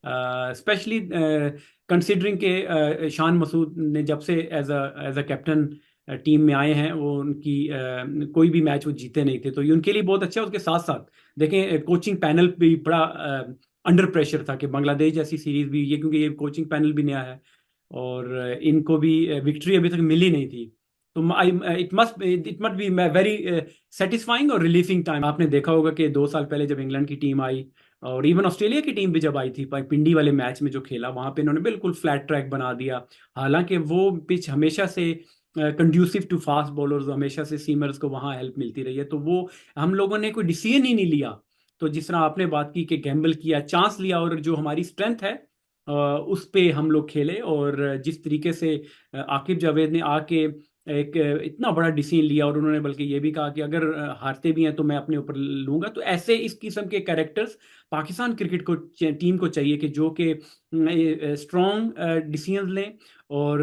Specially considering के शान मसूद ने जब से एज अ कैप्टन टीम में आए हैं, वो उनकी कोई भी मैच वो जीते नहीं थे, तो ये उनके लिए बहुत अच्छा है। उसके साथ साथ देखें, कोचिंग पैनल भी बड़ा अंडर प्रेशर था कि बांग्लादेश जैसी सीरीज भी, ये क्योंकि ये कोचिंग पैनल भी नया है और इनको भी विक्ट्री अभी तक मिली नहीं थी। तो I it must be very satisfying और रिलीफिंग टाइम। आपने देखा होगा कि 2 साल पहले जब इंग्लैंड की टीम आई और इवन ऑस्ट्रेलिया की टीम भी जब आई थी, पिंडी वाले मैच में जो खेला वहां पे इन्होंने बिल्कुल फ्लैट ट्रैक बना दिया। हालांकि वो पिच हमेशा से कंड्यूसिव टू फास्ट बॉलर्स, हमेशा से सीमर्स को वहां हेल्प मिलती रही है, तो वो हम लोगों ने कोई डिसीजन ही नहीं लिया। तो जिस तरह आपने बात की कि गैम्बल किया, चांस लिया, और जो हमारी स्ट्रेंथ है उस पे हम लोग खेले, और जिस तरीके से आकिब जावेद ने आके एक इतना बड़ा डिसीजन लिया, और उन्होंने बल्कि ये भी कहा कि अगर हारते भी हैं तो मैं अपने ऊपर लूंगा। तो ऐसे इस किस्म के कैरेक्टर्स पाकिस्तान क्रिकेट को टीम को चाहिए कि जो कि स्ट्रॉन्ग डिसीजन लें और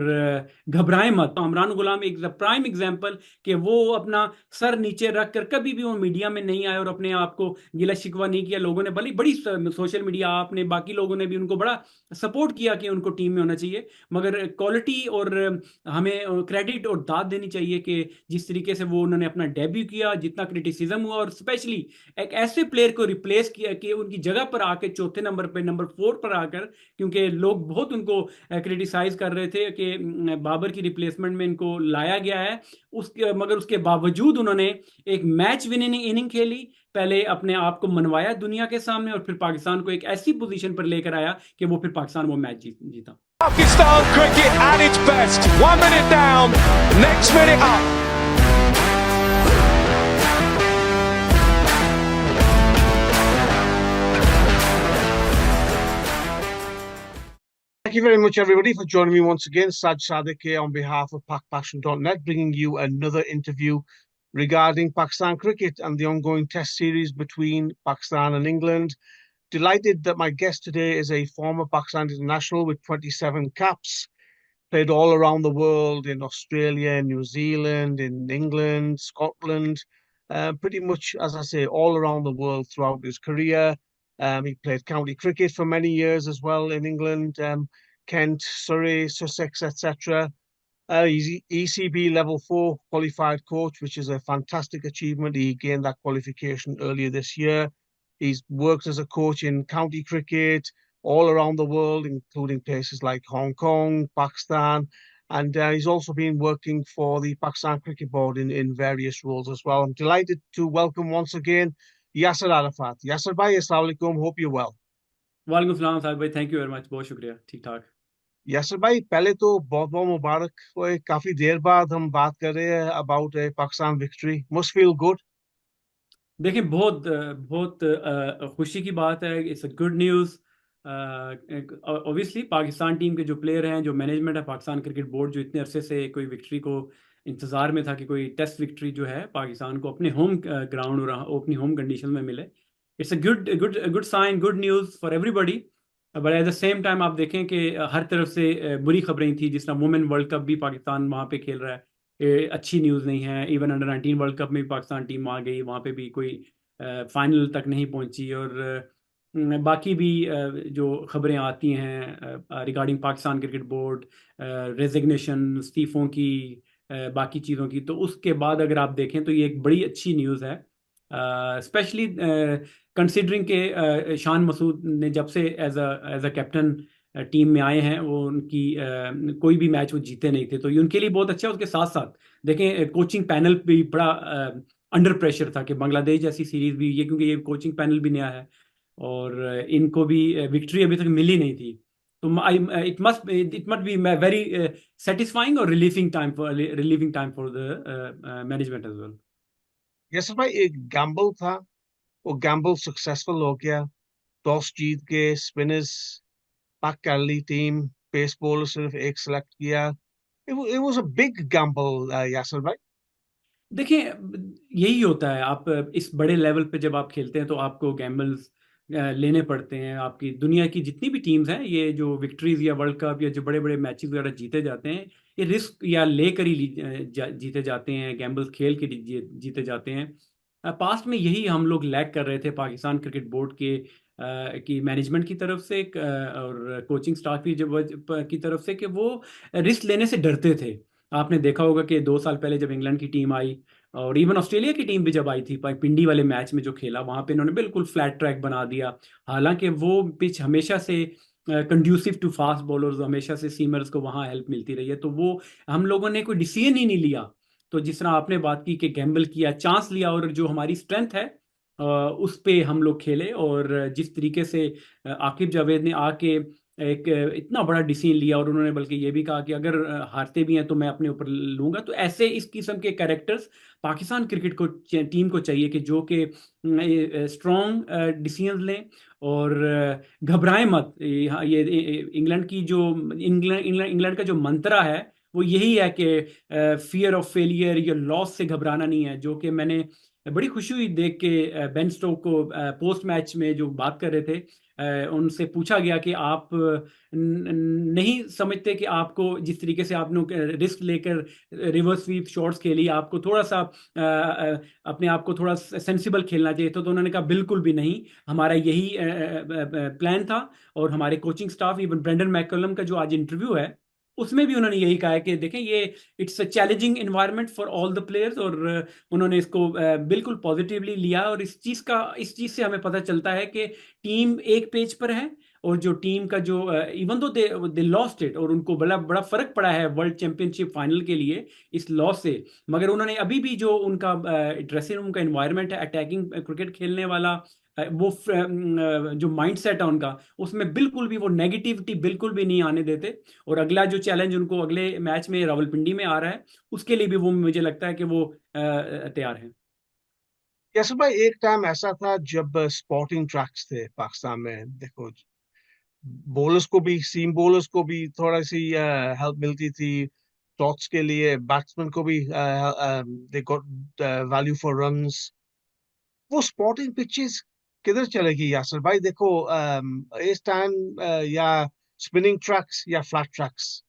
घबराएं मत। तो इमरान गुलाम एक प्राइम एग्जांपल कि वो अपना सर नीचे रख कर कभी भी वो मीडिया में नहीं आए और अपने आप को गिला शिकवा नहीं किया। लोगों ने भले बड़ी सोशल मीडिया, आपने बाकी लोगों ने भी उनको बड़ा सपोर्ट किया कि उनको टीम में होना चाहिए, मगर क्वालिटी और हमें क्रेडिट और दाद देनी चाहिए कि जिस तरीके से वो उन्होंने अपना डेब्यू किया, जितना क्रिटिसिज्म हुआ, और स्पेशली एक ऐसे प्लेयर को रिप्लेस किया कि उनकी जगह पर आकर चौथे नंबर पे, नंबर 4 पर आकर, क्योंकि लोग बहुत उनको क्रिटिसाइज कर रहे थे कि बाबर की रिप्लेसमेंट में इनको लाया गया है, उसके मगर उसके बावजूद उन्होंने एक मैच विनिंग इनिंग खेली, पहले अपने आप को मनवाया दुनिया के सामने, और फिर पाकिस्तान को एक ऐसी पोजीशन पर लेकर आया कि वो फिर पाकिस्तान वो मैच जीता। Pakistan cricket at its best. 1 minute down, next minute up. Thank you very much, everybody, for joining me once again. Saj Sadiq here on behalf of PakPassion.net, bringing you another interview regarding Pakistan cricket and the ongoing test series between Pakistan and England. Delighted that my guest today is a former Pakistan international with 27 caps, played all around the world in Australia, New Zealand, in England, Scotland, pretty much, as I say, all around the world throughout his career. He played county cricket for many years as well in England, Kent, Surrey, Sussex, etc. He's ECB level 4 qualified coach, which is a fantastic achievement. He gained that qualification earlier this year. He's worked as a coach in county cricket all around the world, including places like Hong Kong, Pakistan, and he's also been working for the Pakistan Cricket Board in various roles as well. I'm delighted to welcome once again Yasser Arafat. Yasser bhai, assalamu alaikum. Hope you're well. वालेकुम सलाम साहब भाई, thank you very much, बहुत शुक्रिया, ठीक ठाक। यासर भाई, पहले तो बहुत बहुत मुबारक हो। काफी देर बाद हम बात कर रहे हैं about Pakistan victory. Must feel good. देखिए, बहुत बहुत खुशी की बात है, it's a good news. Obviously Pakistan team के जो प्लेयर हैं, जो मैनेजमेंट है, पाकिस्तान क्रिकेट बोर्ड जो इतने अरसे से कोई विक्ट्री को इंतज़ार में था कि कोई टेस्ट विक्ट्री जो है पाकिस्तान को अपने होम ग्राउंड और अपनी होम कंडीशन में मिले, it's a good good good sign, good news for everybody. But at the same time आप देखें कि हर तरफ से बुरी खबरें थी, जिस तरह वुमेन वर्ल्ड कप भी पाकिस्तान वहाँ पे खेल रहा है, अच्छी न्यूज़ नहीं है। इवन अंडर 19 वर्ल्ड कप में भी पाकिस्तान टीम आ गई, वहाँ पे भी कोई फाइनल तक नहीं पहुंची, और बाकी भी जो खबरें आती हैं regarding Pakistan cricket board, resignation, इस्तीफ़ों की, बाकी चीज़ों की, तो उसके बाद अगर आप देखें तो ये एक बड़ी अच्छी न्यूज़ है। स्पेशली कंसिडरिंग के शान मसूद ने जब से एज अ कैप्टन टीम में आए हैं, वो उनकी कोई भी मैच वो जीते नहीं थे, तो ये उनके लिए बहुत अच्छा है। उसके साथ साथ देखें, कोचिंग पैनल भी बड़ा अंडर प्रेशर था कि बांग्लादेश जैसी सीरीज भी, ये क्योंकि ये कोचिंग पैनल भी नया है और इनको भी विक्ट्री अभी तक मिली नहीं थी। तो I it must be very satisfying और relieving time for the management as well. Yasir भाई, एक गैम्बल था, वो गैम्बल सक्सेसफुल हो गया। टॉस जीत के स्पिनर्स पैक कर ली टीम, पेस बॉलर सिर्फ एक सेलेक्ट किया। It was a big gamble Yasir भाई। देखिए, यही होता है, आप इस बड़े लेवल पे जब आप खेलते हैं तो आपको गैम्बल्स लेने पड़ते हैं। आपकी दुनिया की जितनी भी टीम्स हैं, ये जो विक्ट्रीज या वर्ल्ड कप या जो बड़े बड़े मैचेस वगैरह जीते जाते हैं, ये रिस्क या लेकर ही जीते जाते हैं, गैम्बल्स खेल के जीते जाते हैं। पास्ट में यही हम लोग लैग कर रहे थे पाकिस्तान क्रिकेट बोर्ड के कि मैनेजमेंट की तरफ से और कोचिंग स्टाफ की तरफ से कि वो रिस्क लेने से डरते थे। आपने देखा होगा कि 2 साल पहले जब इंग्लैंड की टीम आई और इवन ऑस्ट्रेलिया की टीम भी जब आई थी पिंडी वाले मैच में जो खेला वहां पे इन्होंने बिल्कुल फ्लैट ट्रैक बना दिया। हालांकि वो पिच हमेशा से कंड्यूसिव टू फास्ट बॉलर्स, हमेशा से सीमर्स को वहां हेल्प मिलती रही है, तो वो हम लोगों ने कोई डिसीजन ही नहीं लिया। तो जिस तरह आपने बात की कि गैम्बल किया, चांस लिया और जो हमारी स्ट्रेंथ है उस पे हम लोग खेले। और जिस तरीके से आकिब जावेद ने आके एक इतना बड़ा डिसीजन लिया और उन्होंने बल्कि ये भी कहा कि अगर हारते भी हैं तो मैं अपने ऊपर लूंगा, तो ऐसे इस किस्म के कैरेक्टर्स पाकिस्तान क्रिकेट को टीम को चाहिए कि जो कि स्ट्रॉन्ग डिसीजन लें और घबराएं मत। ये इंग्लैंड की जो इंग्लैंड का जो मंत्रा है वो यही है कि फियर ऑफ फेलियर या लॉस से घबराना नहीं है। जो कि मैंने बड़ी खुशी हुई देख के बेन स्टोक को पोस्ट मैच में जो बात कर रहे थे, उनसे पूछा गया कि आप नहीं समझते कि आपको जिस तरीके से आपने रिस्क लेकर रिवर्स स्वीप शॉट्स खेली, आपको थोड़ा सा अपने आप को थोड़ा सेंसिबल खेलना चाहिए तो उन्होंने कहा बिल्कुल भी नहीं, हमारा यही प्लान था। और हमारे coaching staff, even Brendon McCullum का जो आज इंटरव्यू है उसमें भी उन्होंने यही कहा है कि देखें ये it's a challenging environment for all the players. और उन्होंने इसको बिल्कुल पॉजिटिवली लिया और इस चीज से हमें पता चलता है कि टीम एक पेज पर है और जो टीम का जो even though they lost it और उनको बड़ा बड़ा फर्क पड़ा है वर्ल्ड चैंपियनशिप फाइनल के लिए इस लॉस से, मगर उन्होंने अभी भी जो उनका ड्रेसिंग रूम का एनवायरनमेंट है अटैकिंग क्रिकेट खेलने वाला, वो जो माइंडसेट है उनका, उसमें बिल्कुल भी वो नेगेटिविटी बिल्कुल भी नहीं आने देते। और अगला जो चैलेंज उनको अगले मैच में रावलपिंडी में आ रहा है उसके लिए भी वो मुझे लगता है कि वो तैयार हैं। यस भाई, एक टाइम ऐसा था जब स्पोर्टिंग ट्रैक्स थे पाकिस्तान में। देखो, बॉलर्स को भी, सीम बॉलर्स को भी थोड़ा सी हेल्प मिलती थी, शॉट्स के लिए बैट्समैन को भी they got value for runs. वो स्पोर्टिंग पिचेस किधर चलेगी यासर भाई? देखो, इस टाइम या स्पिनिंग ट्रैक्स या फ्लैट ट्रैक्स,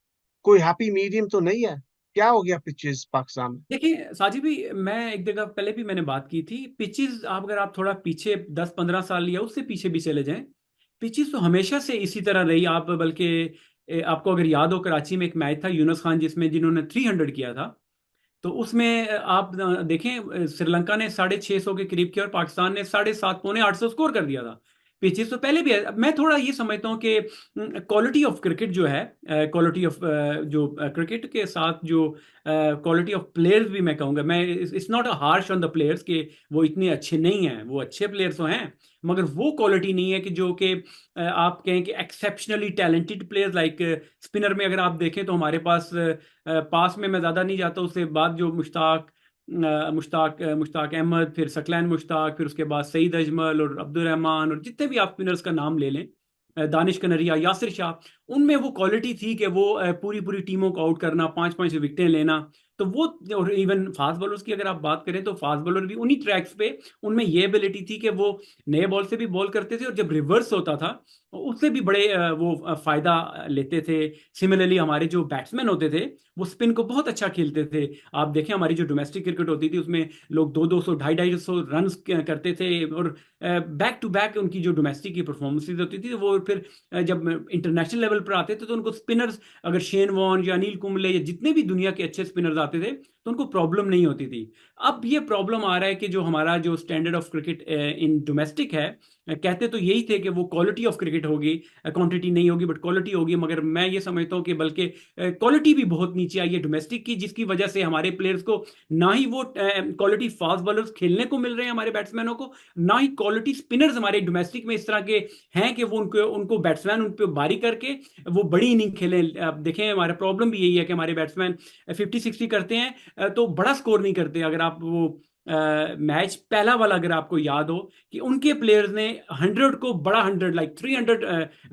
कोई हैप्पी मीडियम तो नहीं है। क्या हो गया पिचेस पाकिस्तान में? देखिए साजिद भी, मैं एक जगह पहले भी मैंने बात की थी, पिचेस आप अगर आप थोड़ा पीछे 10-15 साल या उससे पीछे भी चले जाएं, पिचेस तो हमेशा से इसी तरह रही। आप बल्कि आपको अगर याद हो कराची में एक मैच था यूनुस खान जिसमें जिन्होंने 300 किया था, तो उसमें आप देखें श्रीलंका ने 650 के करीब किया और पाकिस्तान ने 750 पौने 800 स्कोर कर दिया था। पिचेस तो पहले भी है। मैं थोड़ा ये समझता हूँ कि क्वालिटी ऑफ क्रिकेट जो है, क्वालिटी ऑफ जो क्रिकेट के साथ जो क्वालिटी ऑफ प्लेयर्स भी मैं कहूँगा, मैं it's not a harsh on the players के वो इतने अच्छे नहीं हैं, वो अच्छे प्लेयर्स तो हैं मगर वो क्वालिटी नहीं है कि जो कि आप कहें कि exceptionally talented players like spinner में अगर आप देखें तो हमारे पास में मैं ज़्यादा नहीं जाता, उसके बाद जो मुश्ताक अहमद, फिर सकलैन मुश्ताक, फिर उसके बाद सईद अजमल और अब्दुल रहमान और जितने भी आप स्पिनर्स का नाम ले लें, दानिश कनरिया, यासिर शाह, उनमें वो क्वालिटी थी कि वो पूरी पूरी टीमों को आउट करना, 5-5 विकेटें लेना। तो वो, और इवन फास्ट बॉलर्स की अगर आप बात करें तो फास्ट बॉलर भी उन्हीं ट्रैक्स पे, उनमें ये एबिलिटी थी कि वो नए बॉल से भी बॉल करते थे और जब रिवर्स होता था उससे भी बड़े वो फायदा लेते थे। सिमिलरली हमारे जो बैट्समैन होते थे वो स्पिन को बहुत अच्छा खेलते थे। आप देखें हमारी जो डोमेस्टिक क्रिकेट होती थी उसमें लोग 200-200 250-250 रन करते थे और बैक टू बैक उनकी जो डोमेस्टिक की परफॉर्मेंसेज होती थी वो फिर जब इंटरनेशनल लेवल पर आते थे तो उनको स्पिनर्स, अगर शेन वॉर्न या अनिल कुंबले या जितने भी दुनिया के अच्छे स्पिनर्स आते थे तो उनको प्रॉब्लम नहीं होती थी। अब ये प्रॉब्लम आ रहा है कि जो हमारा जो standard of cricket in domestic है, कहते तो यही थे कि वो क्वालिटी ऑफ क्रिकेट होगी, क्वांटिटी नहीं होगी बट क्वालिटी होगी, मगर मैं ये समझता हूँ कि बल्कि क्वालिटी भी बहुत नीचे आई है डोमेस्टिक की, जिसकी वजह से हमारे प्लेयर्स को ना ही वो क्वालिटी फास्ट बॉलर्स खेलने को मिल रहे हैं हमारे बैट्समैनों को, ना ही क्वालिटी स्पिनर्स हमारे डोमेस्टिक में इस तरह के हैं कि वो उनको बैट्समैन उन पर बारी करके वो बड़ी इनिंग खेलें। आप देखें हमारा प्रॉब्लम भी यही है कि हमारे बैट्समैन 50-60 करते हैं तो बड़ा स्कोर नहीं करते। अगर आप वो मैच पहला वाला अगर आपको याद हो कि उनके प्लेयर्स ने 100 को बड़ा 100 लाइक 300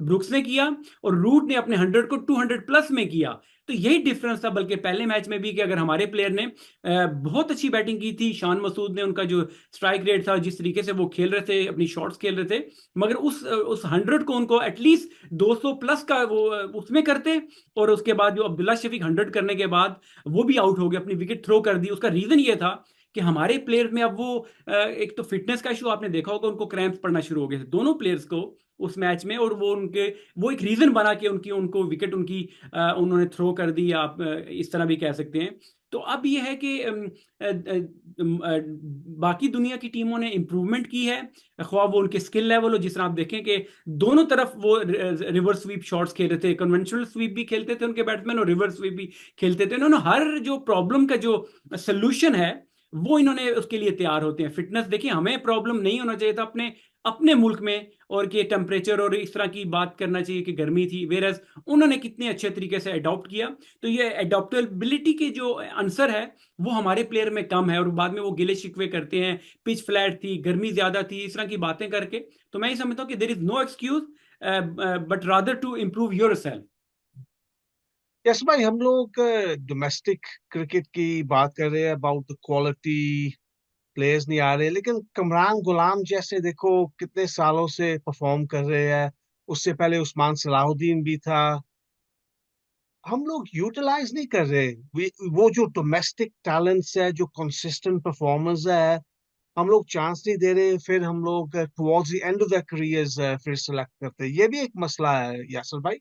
ब्रुक्स ने किया और रूट ने अपने 100 को 200 प्लस में किया। तो यही डिफरेंस था बल्कि पहले मैच में भी कि अगर हमारे प्लेयर ने बहुत अच्छी बैटिंग की थी, शान मसूद ने, उनका जो स्ट्राइक रेट था, जिस तरीके से वो खेल रहे थे, अपनी शॉट्स खेल रहे थे, मगर उस 100 को उनको एटलीस्ट 200 प्लस का वो उसमें करते। और उसके बाद जो अब्दुल्ला शफीक 100 करने के बाद वो भी आउट हो गए, अपनी विकेट थ्रो कर दी। उसका रीजन ये था कि हमारे प्लेयर में अब वो एक तो फिटनेस का इशू आपने देखा होगा, उनको क्रैम्प्स पड़ना शुरू हो गए थे दोनों प्लेयर्स को उस मैच में, और वो एक रीजन बना के उनको विकेट उन्होंने थ्रो कर दी, आप इस तरह भी कह सकते हैं। तो अब ये है कि बाकी दुनिया की टीमों ने इंप्रूवमेंट की है, ख्वाह वो उनके स्किल लेवल हो, जिस तरह आप देखें कि दोनों तरफ वो रिवर्स स्वीप शॉट्स खेल रहे थे, कन्वेंशनल स्वीप भी खेलते थे उनके बैट्समैन और रिवर्स स्वीप भी खेलते थे। इन्होंने हर जो प्रॉब्लम का जो सोल्यूशन है वो इन्होंने उसके लिए तैयार होते हैं। फिटनेस देखिए, हमें प्रॉब्लम नहीं होना चाहिए था अपने अपने मुल्क में, और कि टेम्परेचर और इस तरह की बात करना चाहिए कि गर्मी थी, वेरस उन्होंने कितने अच्छे तरीके से अडॉप्ट किया। तो ये अडॉप्टेबिलिटी के जो आंसर है वो हमारे प्लेयर में कम है, और बाद में वो गिले शिकवे करते हैं, पिच फ्लैट थी, गर्मी ज्यादा थी, इस तरह की बातें करके। तो मैं ये समझता हूँ कि there is no excuse but rather to improve yourself. Yes भाई, हम लोग डोमेस्टिक क्रिकेट की बात कर रहे हैं, अबाउट द क्वालिटी प्लेयर्स नहीं आ रहे, लेकिन कमरान गुलाम जैसे देखो कितने सालों से परफॉर्म कर रहे हैं। उससे पहले उस्मान सलाहुद्दीन भी था। हम लोग यूटिलाइज नहीं कर रहे। वो जो डोमेस्टिक टैलेंट्स है, जो कंसिस्टेंट परफॉर्मर्स है, हम लोग चांस नहीं दे रहे। फिर हम लोग towards the end of the careers फिर सेलेक्ट करते हैं। ये भी एक मसला है यासर भाई।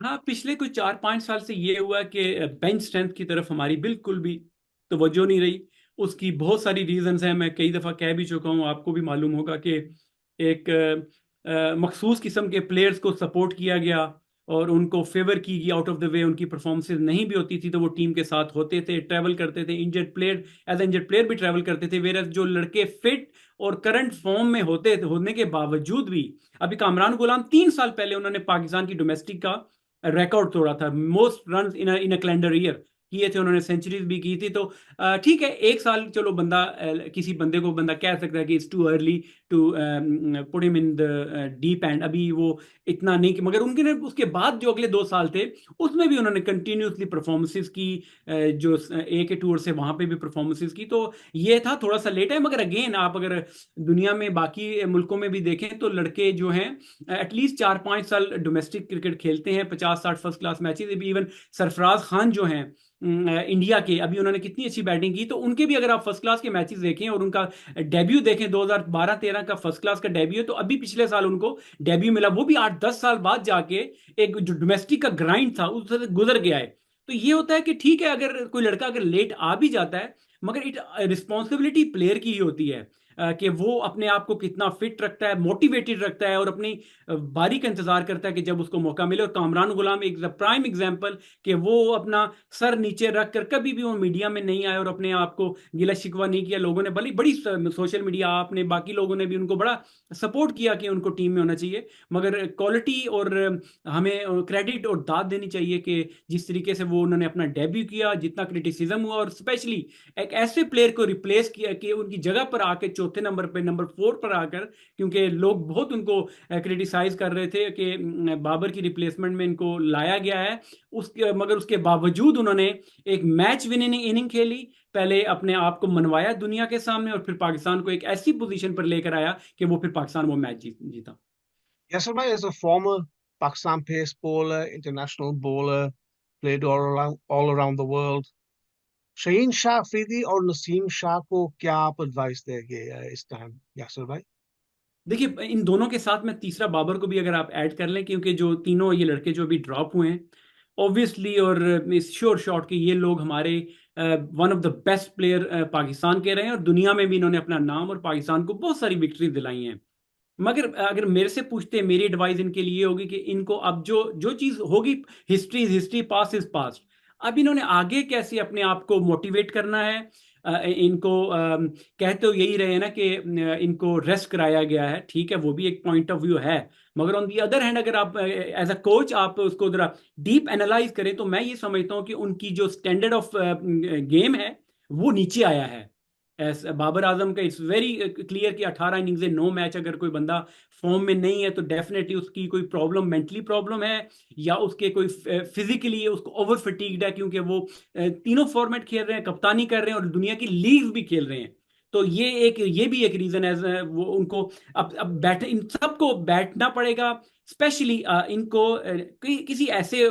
हाँ, पिछले कुछ 4-5 साल से ये हुआ कि बेंच स्ट्रेंथ की तरफ हमारी बिल्कुल भी तवज्जो नहीं रही। उसकी बहुत सारी रीजंस हैं, मैं कई दफ़ा कह भी चुका हूँ, आपको भी मालूम होगा कि एक मखसूस किस्म के प्लेयर्स को सपोर्ट किया गया और उनको फेवर की गई आउट ऑफ द वे। उनकी परफॉर्मेंसेज नहीं भी होती थी तो वो टीम के साथ होते थे, ट्रैवल करते थे, injured player as injured player भी ट्रैवल करते थे। वेरस जो लड़के फिट और करंट फॉर्म में होने के बावजूद भी, अभी कामरान गुलाम 3 साल पहले उन्होंने पाकिस्तान की डोमेस्टिक का रिकॉर्ड तोड़ा था, most run in a calendar year किए थे उन्होंने, सेंचुरीज भी की थी। तो ठीक है, एक साल चलो बंदा किसी बंदे को बंदा कह सकता है कि it's too early to put him in the deep end, अभी वो इतना नहीं कि, मगर उनके ने उसके बाद जो अगले 2 साल थे उसमें भी उन्होंने कंटिन्यूसली परफॉर्मेंसेज की, जो ए के टूर से वहां पे भी परफॉर्मेंसेज की। तो ये था थोड़ा सा लेट है, मगर अगेन आप अगर दुनिया में बाकी मुल्कों में भी देखें तो लड़के जो हैं एटलीस्ट 4-5 साल डोमेस्टिक क्रिकेट खेलते हैं, 50-60 first class matches. Even Sarfaraz Khan जो हैं इंडिया के, अभी उन्होंने कितनी अच्छी बैटिंग की, तो उनके भी अगर आप फर्स्ट क्लास के मैचेस देखें और उनका डेब्यू देखें, 2012-13 का फर्स्ट क्लास का डेब्यू है, तो अभी पिछले साल उनको डेब्यू मिला, वो भी 8-10 साल बाद जाके एक जो डोमेस्टिक का ग्राइंड था उससे गुजर गया है। तो ये होता है कि ठीक है, अगर कोई लड़का अगर लेट आ भी जाता है, मगर इट रिस्पॉन्सिबिलिटी प्लेयर की ही होती है कि वो अपने आप को कितना फिट रखता है, मोटिवेटेड रखता है, और अपनी बारी का इंतजार करता है कि जब उसको मौका मिले। और कामरान गुलाम एक प्राइम एग्जांपल कि वो अपना सर नीचे रख कर कभी भी वो मीडिया में नहीं आए और अपने आप को गिला शिकवा नहीं किया। लोगों ने बड़ी बड़ी सोशल मीडिया, आपने बाकी लोगों ने भी उनको बड़ा सपोर्ट किया कि उनको टीम में होना चाहिए, मगर क्वालिटी और हमें क्रेडिट और दाद देनी चाहिए कि जिस तरीके से वो उन्होंने अपना डेब्यू किया, जितना क्रिटिसिज्म हुआ, और स्पेशली एक ऐसे प्लेयर को रिप्लेस किया कि उनकी जगह पर आके चौथे नंबर पे, नंबर 4 पर आकर, क्योंकि लोग बहुत उनको क्रिटिसाइज कर रहे थे कि बाबर की रिप्लेसमेंट में इनको लाया गया है, उसके मगर उसके बावजूद उन्होंने एक मैच विनिंग इनिंग खेली, पहले अपने आप को मनवाया दुनिया के सामने, और फिर पाकिस्तान को एक ऐसी पोजीशन पर लेकर आया कि वो फिर पाकिस्तान वो मैच जीता। यासर भाई, as a former Pakistan pace bowler, international bowler, played all around the world, Shaheen Shah Afridi और नसीम शाह को क्या आप एडवाइस देंगे इस टाइम यासर भाई? देखिए, इन दोनों के साथ में तीसरा बाबर को भी अगर आप ऐड कर लें, क्योंकि जो तीनों ये लड़के जो अभी ड्रॉप हुए हैं ऑब्वियसली, और इस श्योर शॉट कि ये लोग हमारे one of the best player Pakistan के रहे हैं, और दुनिया में भी इन्होंने अपना नाम और पाकिस्तान को बहुत सारी विक्ट्री दिलाई हैं। मगर अगर मेरे से पूछते हैं, मेरी एडवाइस इनके लिए होगी कि इनको अब जो जो चीज़ होगी, history is history, past is past. अब इन्होंने आगे कैसे अपने आप को मोटिवेट करना है। इनको कहते तो यही रहे ना कि इनको रेस्ट कराया गया है, ठीक है, वो भी एक पॉइंट ऑफ व्यू है, मगर ऑन दी अदर हैंड अगर आप एज अ कोच आप उसको जरा डीप एनालाइज करें तो मैं ये समझता हूँ कि उनकी जो स्टैंडर्ड ऑफ गेम है वो नीचे आया है। बाबर आजम का इट्स वेरी क्लियर कि 18 इनिंग्स 9 मैच, अगर कोई बंदा फॉर्म में नहीं है तो डेफिनेटली उसकी कोई प्रॉब्लम, मेंटली प्रॉब्लम है, या उसके कोई फिजिकली उसको ओवर फटीग्ड है, क्योंकि वो तीनों फॉर्मेट खेल रहे हैं, कप्तानी कर रहे हैं और दुनिया की लीग भी खेल रहे हैं। तो ये भी एक रीजन है वो उनको अब बैठ इन सबको बैठना पड़ेगा। स्पेशली इनको किसी ऐसे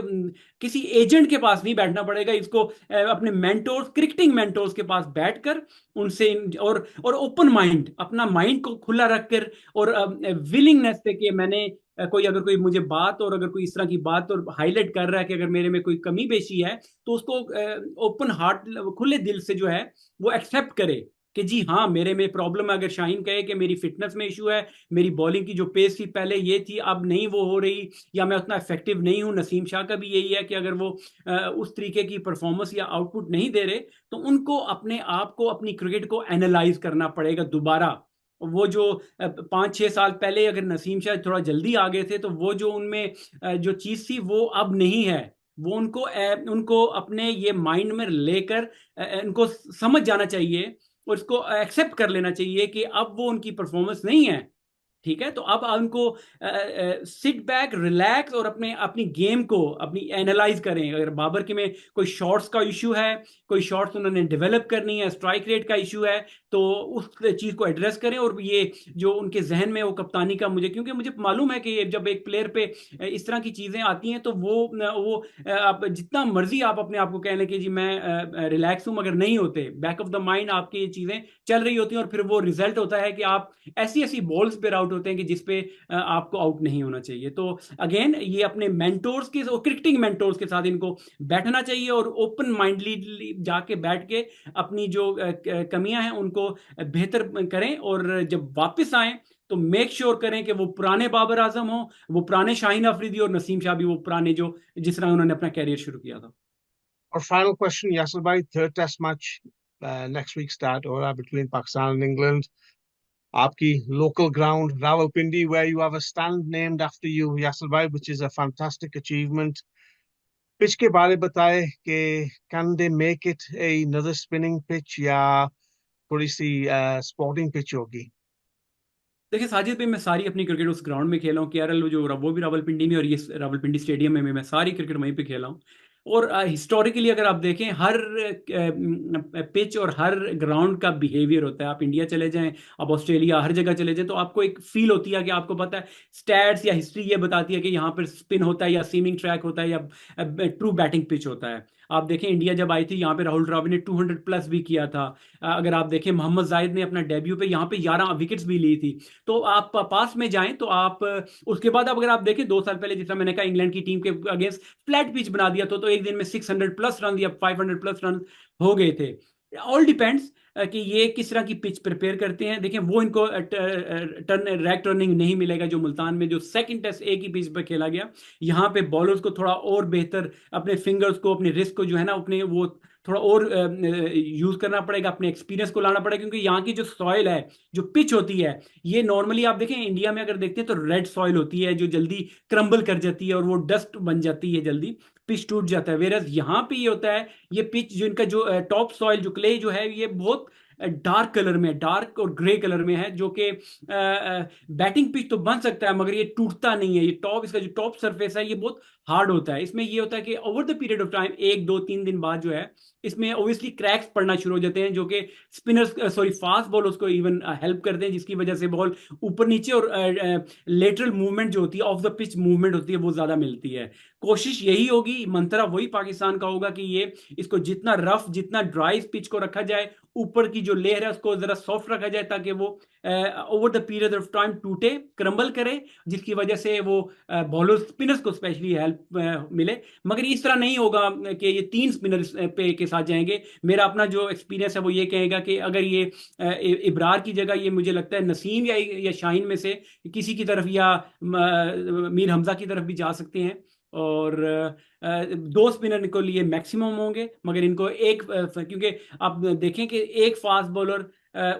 किसी एजेंट के पास नहीं बैठना पड़ेगा, इसको अपने मेंटोर्स, क्रिकेटिंग मेंटोर्स के पास बैठकर उनसे और ओपन माइंड, अपना माइंड को खुला रखकर और विलिंगनेस से कि मैंने कोई अगर कोई मुझे बात और अगर कोई इस तरह की बात और हाईलाइट कर रहा है कि अगर मेरे में कोई कमी पेशी है तो उसको ओपन हार्ट, खुले दिल से जो है वो एक्सेप्ट करे कि जी हाँ मेरे में प्रॉब्लम है। अगर शाहीन कहे कि मेरी फिटनेस में इशू है, मेरी बॉलिंग की जो पेस थी पहले ये थी अब नहीं वो हो रही, या मैं उतना इफेक्टिव नहीं हूं, नसीम शाह का भी यही है कि अगर वो उस तरीके की परफॉर्मेंस या आउटपुट नहीं दे रहे तो उनको अपने आप को, अपनी क्रिकेट को एनालाइज करना पड़ेगा दोबारा। वो जो 5-6 साल पहले अगर नसीम शाह थोड़ा जल्दी आ गए थे तो वो जो उनमें जो चीज थी वो अब नहीं है। वो उनको अपने ये माइंड में लेकर उनको समझ जाना चाहिए और इसको एक्सेप्ट कर लेना चाहिए कि अब वो उनकी परफॉर्मेंस नहीं है। ठीक है, तो अब उनको सिट बैक, रिलैक्स और अपने अपनी गेम को अपनी एनालाइज करें। अगर बाबर के में कोई शॉट्स का इशू है, कोई शॉट्स उन्होंने डेवलप करनी है, स्ट्राइक रेट का इशू है, तो उस चीज को एड्रेस करें। और ये जो उनके जहन में वो कप्तानी का, क्योंकि मुझे मालूम है कि जब एक प्लेयर पे इस तरह की चीजें आती हैं तो वो आप जितना मर्जी आप अपने आप को कह लें कि जी मैं रिलैक्स हूं, मगर नहीं होते। बैक ऑफ द माइंड आपकी ये चीजें चल रही होती हैं और फिर वो रिजल्ट होता है कि आप ऐसी ऐसी बॉल्स पे आउट होते हैं कि जिसपे आपको आउट नहीं होना चाहिए। तो अगेन ये अपने मेंटोर्स के और क्रिकेटिंग मेंटोर्स के साथ इनको बैठना चाहिए और ओपन माइंडली जाके बैठ के अपनी जो कमियां हैं उनको बेहतर करें। और जब वापस आए तो मेक श्योर करें कि वो पुराने बाबर आजम हो, वो पुराने शाहीन अफरीदी और नसीम शाह भी वो पुराने जो जिस तरह उन्होंने अपना कैरियर शुरू किया था। Our final question, Yasir bhai, third test match next week start हो रहा है between Pakistan and England. आपकी local ground, Rawalpindi, where you have a stand named after you, Yasir bhai, which is a fantastic achievement. Pitch के बारे बताए कि can they make it another spinning pitch या थोड़ी सी sporting pitch होगी? देखिए साजिद भाई, मैं सारी अपनी क्रिकेट उस ग्राउंड में खेला हूँ, केआरएल जो वो भी रावलपिंडी में, और ये रावलपिंडी स्टेडियम में मैं सारी क्रिकेट वहीं पे खेला हूँ। और हिस्टोरिकली अगर आप देखें हर पिच और हर ग्राउंड का बिहेवियर होता है। आप इंडिया चले जाएं, आप ऑस्ट्रेलिया, हर जगह चले जाएं तो आपको एक फील होती है कि आपको पता है, स्टैट्स या हिस्ट्री ये बताती है कि यहाँ पर स्पिन होता है या सीमिंग ट्रैक होता है या ट्रू बैटिंग पिच होता है। आप देखें इंडिया जब आई थी यहाँ पे राहुल द्रविड़ ने 200 प्लस भी किया था। अगर आप देखें मोहम्मद जाहिद ने अपना डेब्यू पे यहाँ पे 11 विकेट्स भी ली थी। तो आप पास में जाएं तो आप उसके बाद अब अगर आप देखें 2 साल पहले जिस तरह मैंने कहा इंग्लैंड की टीम के अगेंस्ट फ्लैट पिच बना दिया तो एक दिन में 600 प्लस रन या 500 प्लस रन हो गए थे। ऑल डिपेंड्स कि ये किस तरह की पिच प्रिपेयर करते हैं। देखें वो इनको रैक टर्निंग नहीं मिलेगा जो मुल्तान में जो सेकंड टेस्ट एक ही पिच पर खेला गया। यहाँ पे बॉलर्स को थोड़ा और बेहतर अपने फिंगर्स को, अपने रिस्ट को जो है ना अपने वो थोड़ा और यूज करना पड़ेगा, अपने एक्सपीरियंस को लाना पड़ेगा। क्योंकि यहाँ की जो सॉइल है, जो पिच होती है, ये नॉर्मली आप देखें इंडिया में अगर देखते हैं तो रेड सॉइल होती है जो जल्दी क्रम्बल कर जाती है और वो डस्ट बन जाती है, जल्दी पिच टूट जाता है। वेरस यहाँ पे ये होता है, ये पिच जो इनका जो टॉप सॉइल जो क्ले जो है ये बहुत डार्क कलर में, डार्क और ग्रे कलर में है, जो कि बैटिंग पिच तो बन सकता है मगर ये टूटता नहीं है। ये टॉप, इसका जो टॉप सरफेस है ये बहुत हार्ड होता है। इसमें ये होता है कि over the period of time 1-2-3 दिन बाद जो है इसमें ओब्वियसली क्रैक्स पड़ना शुरू हो जाते हैं, जो कि स्पिनर्स सॉरी फास्ट बॉलर्स को इवन हेल्प करते हैं, जिसकी वजह से बॉल ऊपर नीचे और लेटरल मूवमेंट जो होती है, ऑफ द पिच मूवमेंट होती है, वो ज्यादा मिलती है। कोशिश यही होगी, मंत्रा वही पाकिस्तान का होगा कि ये इसको जितना रफ, जितना ड्राई पिच को रखा जाए, ऊपर की जो लेयर है उसको जरा सॉफ्ट रखा जाए ताकि वो over the period of time टूटे, क्रम्बल करे, जिसकी वजह से वो बॉलर्स, स्पिनर्स को स्पेशली हेल्प मिले। मगर इस तरह नहीं होगा कि ये 3 स्पिनर्स पे के साथ जाएंगे। मेरा अपना जो एक्सपीरियंस है वो ये कहेगा कि अगर ये इब्रार की जगह ये मुझे लगता है नसीम या शाहीन में से किसी की तरफ या मीर हमजा की तरफ भी जा सकते हैं। और 2 स्पिनर इनको लिए मैक्सिमम होंगे, मगर इनको एक क्योंकि आप देखें कि एक फास्ट बॉलर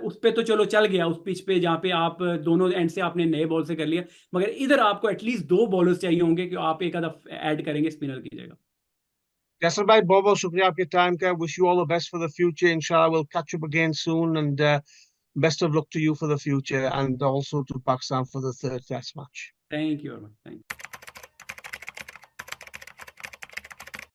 उस पे तो चलो चल गया, उस पिच पे जहाँ पे आप दोनों एंड से आपने नए बॉल से कर लिया, मगर इधर आपको एटलीस्ट 2 बॉलर्स चाहिए होंगे कि आप एक आधा ऐड करेंगे स्पिनर की जगह। Yasir bhai, बहुत बहुत शुक्रिया आपके टाइम का. Wish you all the best for the future. Inshallah, we'll catch up again soon, and best of luck to you for the future, and also to Pakistan for the third test match. Thank you, thank you.